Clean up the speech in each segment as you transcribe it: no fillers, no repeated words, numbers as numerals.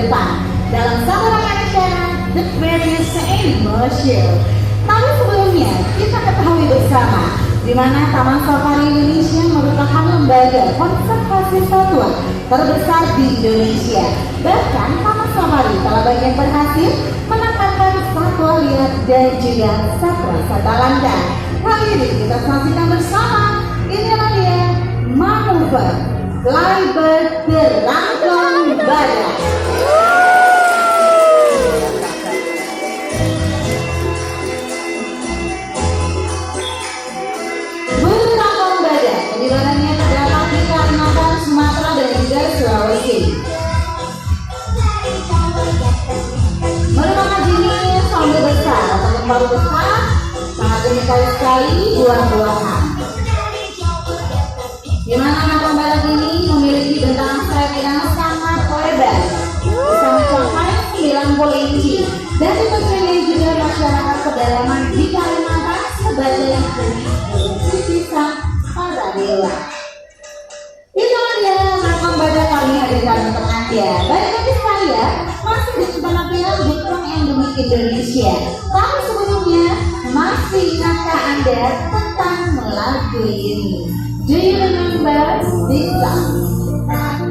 depan dalam satu rangkaian acara The Greatest Emotion. Tapi sebelumnya kita ketahui bersama di mana Taman Safari Indonesia merupakan lembaga konservasi satwa terbesar di Indonesia. Bahkan Taman Safari telah banyak berhasil menangkapkan satwa liar dan juga satwa langka. Kali ini kita saksikan bersama, inilah dia manuver Flybird Berlangkong Badak. Berlangkong badak penyebarannya terdapat di Kalimantan, Sumatera dan juga Sulawesi. Merupakan jenis sombe besar atau paru besar, sangat menyukai sekali buah-buahan. Di mana makan badak ini memiliki bentang sayap yang sangat lebar, bisa mencapai 90 inci, dan dipercayai juga masyarakat pedalaman di Kalimantan sebagai fungsi pisang pada dewa. Itulah dia makan badak kami hadirkan untuk Anda. Baik sekalian, masih di penampilan bukan endemik Indonesia. Tapi sebelumnya masih ingatkah Anda tentang lagu ini? Do you remember this song?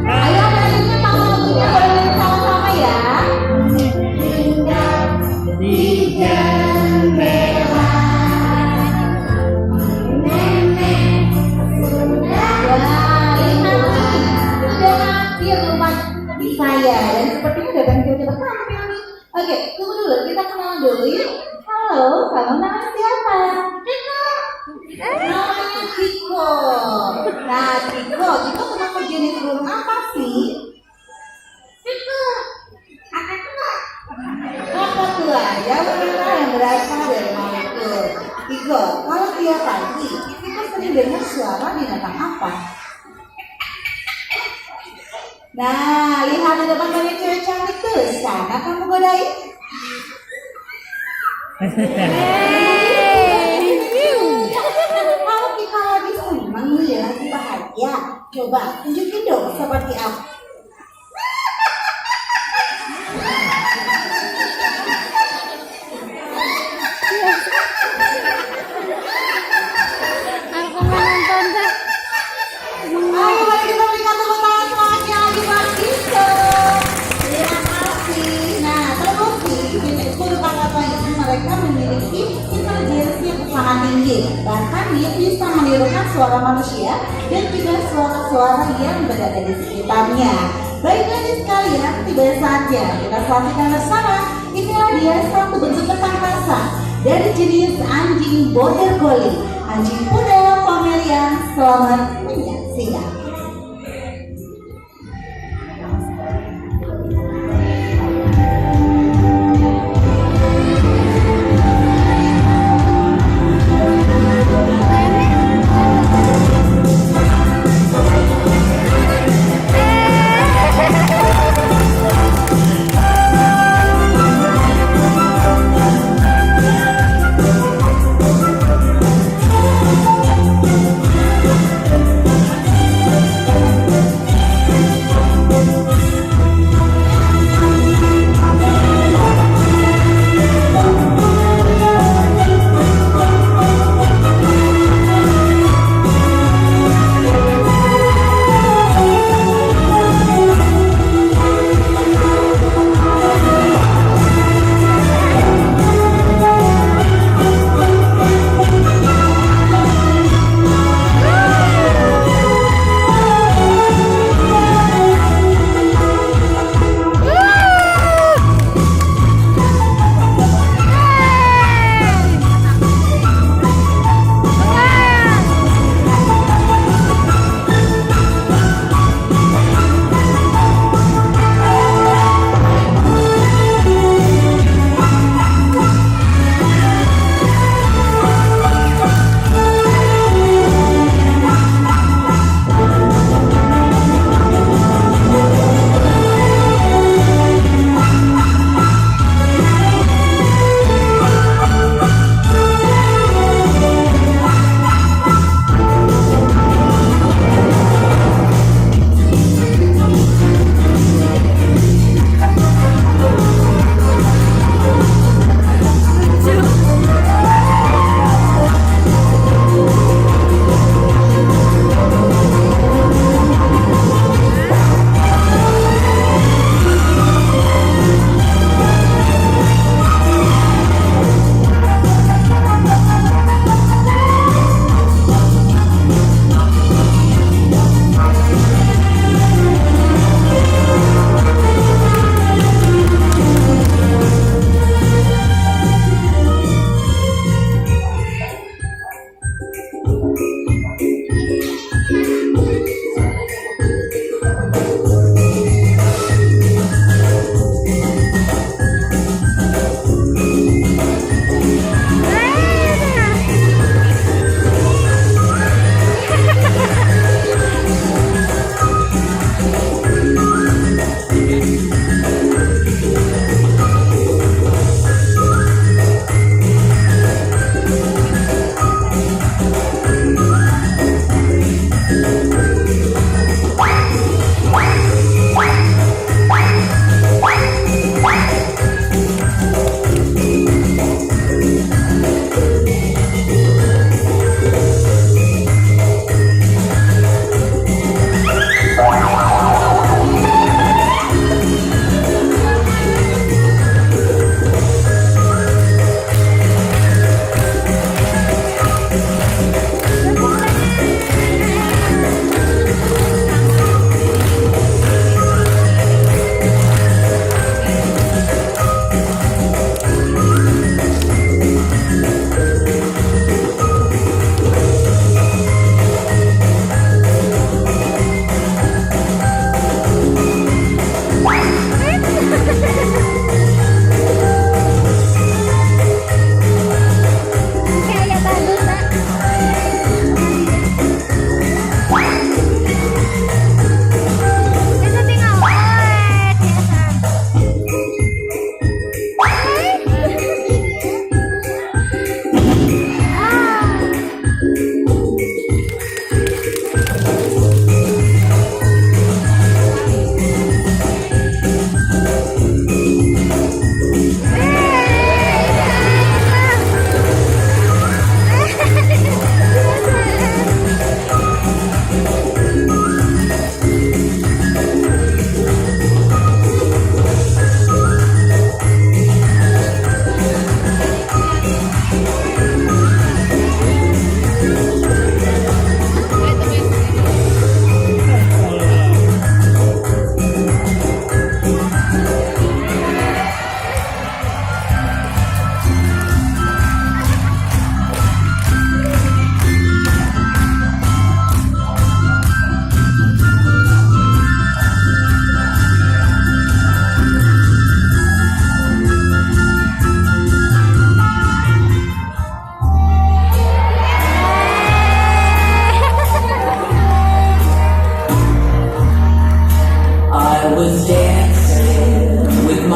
Ayo adanya tahu lagunya bareng sama-sama ya. Tiga merah, nenek sudah. Wah, lihat nih, sudah hadir rumah saya dan sepertinya udah banyak coba tampil nih. Oke, tunggu dulu, kita kenalan dulu yuk. Halo, kamu nama siapa? Namanya Tiko. Nah, Tiko kenapa jenis burung apa sih? Tiko, kakak tua. Kakak tua, ya benar yang berasal dari Maluku. Tiko, kalau tiap pagi, Tiko sering dengar suara binatang apa? Nah, lihat di depan banyak cewek cantik tuh. Sana kamu godain. Kalau kita lagi senang nih, lagi bahagia, coba tunjukin dong seperti apa. Aku menonton deh. Ayo mari kita berikan tepuk tangan semangatnya lagi buat Tiko. Terima kasih. Nah, terbukti jenis burung apa ini mereka memiliki intelijensi yang sangat tinggi. Bahkan dia bisa menirukan suara manusia dan juga suara-suara yang berada di sekitarnya. Baiklah sekalian, tiba saatnya kita saksikan bersama. Inilah dia satu bentuk ketangkasan dari jenis anjing border collie, anjing poodle Pomeranian. Selamat menyaksikan.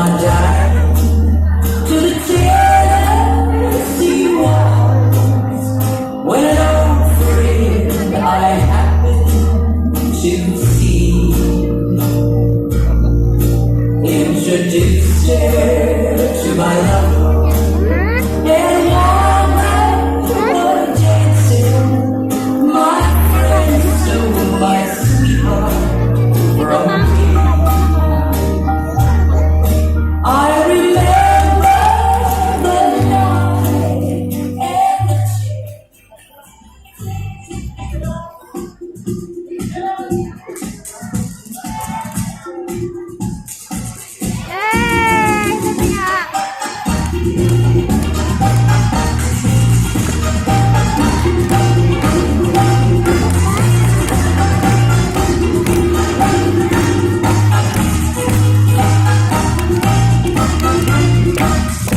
I die to the Tennessee walls when an old friend I happened to see introduced her to my love and one night were dancing. My friend stole my sweetheart from me. I remember the night and the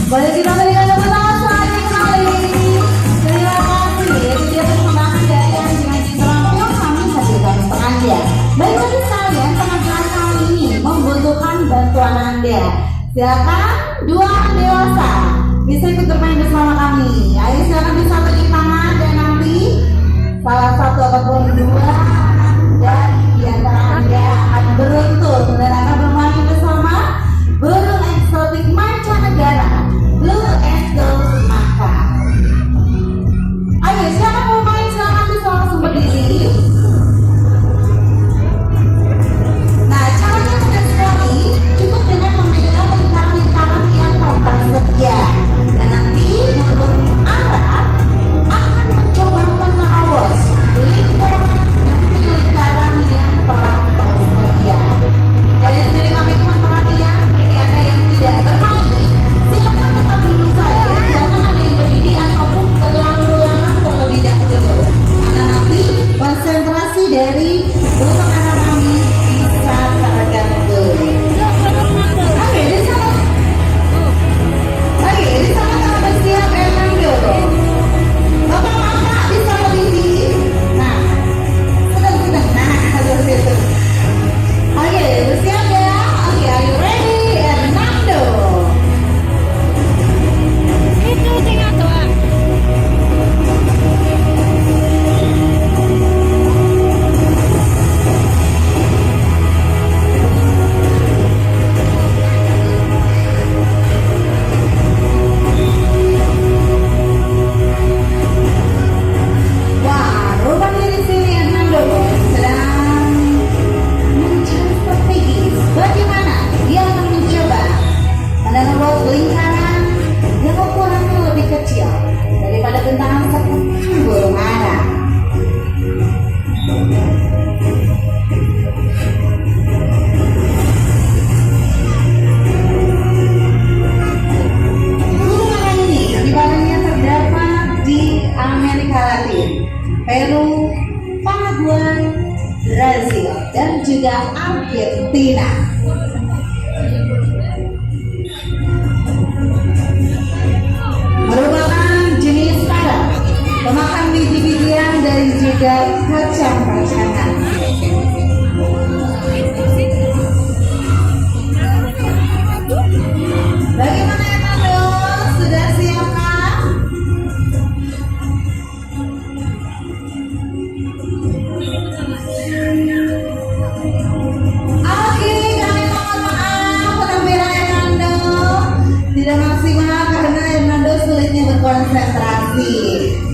Boleh kita berikan tepuk tangan sekali kembali. Terima kasih. Itu dia persembahan dari Haji Terampil kami hadirkan untuk Anda. Baik bagi sekalian, pengajian kali ini membutuhkan bantuan Anda. Silakan dua dewasa bisa ikut bermain bersama kami. Ayo silakan bisa berdiri tangan dan nanti salah satu ataupun dua dari di antara Anda akan beruntun dan akan bermain bersama burung eksotik mancanegara Blue and Gold Maka. Ayo siapa mau main silakan bisa langsung berdiri. Nah caranya mudah sekali, cukup dengan memegang lingkaran-lingkaran yang kompak saja. Dan nanti burung Arab akan mencoba menerobos lingkaran yang kompak saja. Jadi sendiri kami mohon perhatian bagi Anda yang tidak bermain, silakan tetap duduk saja, jangan ada yang berdiri ataupun terlalu lama terlebih dahulu. Karena nanti konsentrasi dari burung Arab kami bisa terganggu. Oke, di sana. Oke, di sana telah bersiap Hernando. Bapak-bapak bisa berdiri. Nah, sedang. Nah, harus itu. Oke, bersiap ya. Oke, are you ready, Hernando? Itu tinggal doang. Wah, rupanya di sini Hernando sedang mencari strategis. Bagaimana dia akan mencoba menerobos lingkaran yang ukurannya lebih kecil daripada bentaran seperti burung Arab. Burung Arab ini ibaratnya terdapat di Amerika Latin, Peru, Paraguay, Brazil, dan juga Argentina. Merupakan jenis parrot, pemakan biji-bijian dan juga kacang-kacangan. Bagaimana Hernando? Sudah siapkah? Oke, kami mohon maaf penampilan Hernando tidak maksimal karena Hernando sulitnya berkonsentrasi.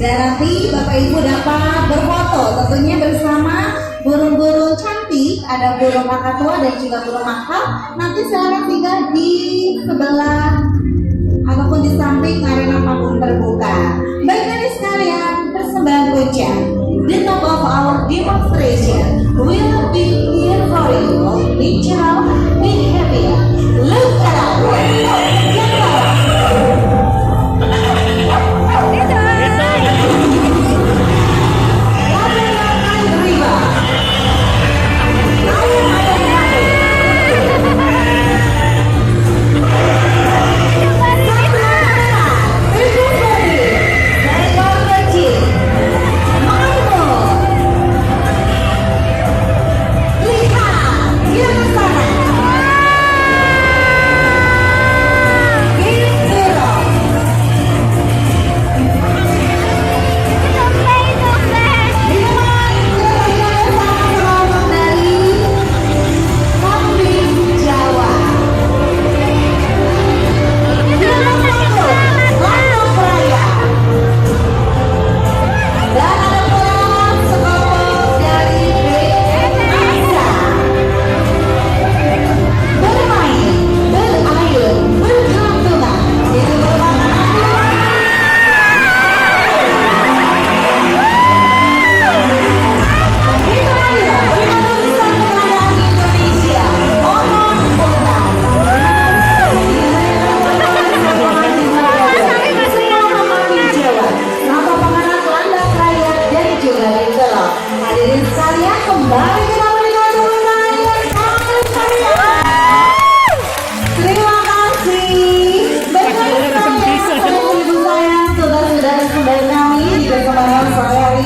Dan nanti Bapak Ibu dapat berfoto tentunya bersama burung-burung cantik, ada burung kakatua dan juga burung makau. Nanti silakan tinggal di sebelah ataupun di samping arena panggung terbuka. Baik dari sekalian, persembahan puncak, the top of our demonstration will be here for you. Be chill, be happy. Look around. Get around. Lihat, dia ke sana. teman-teman, saya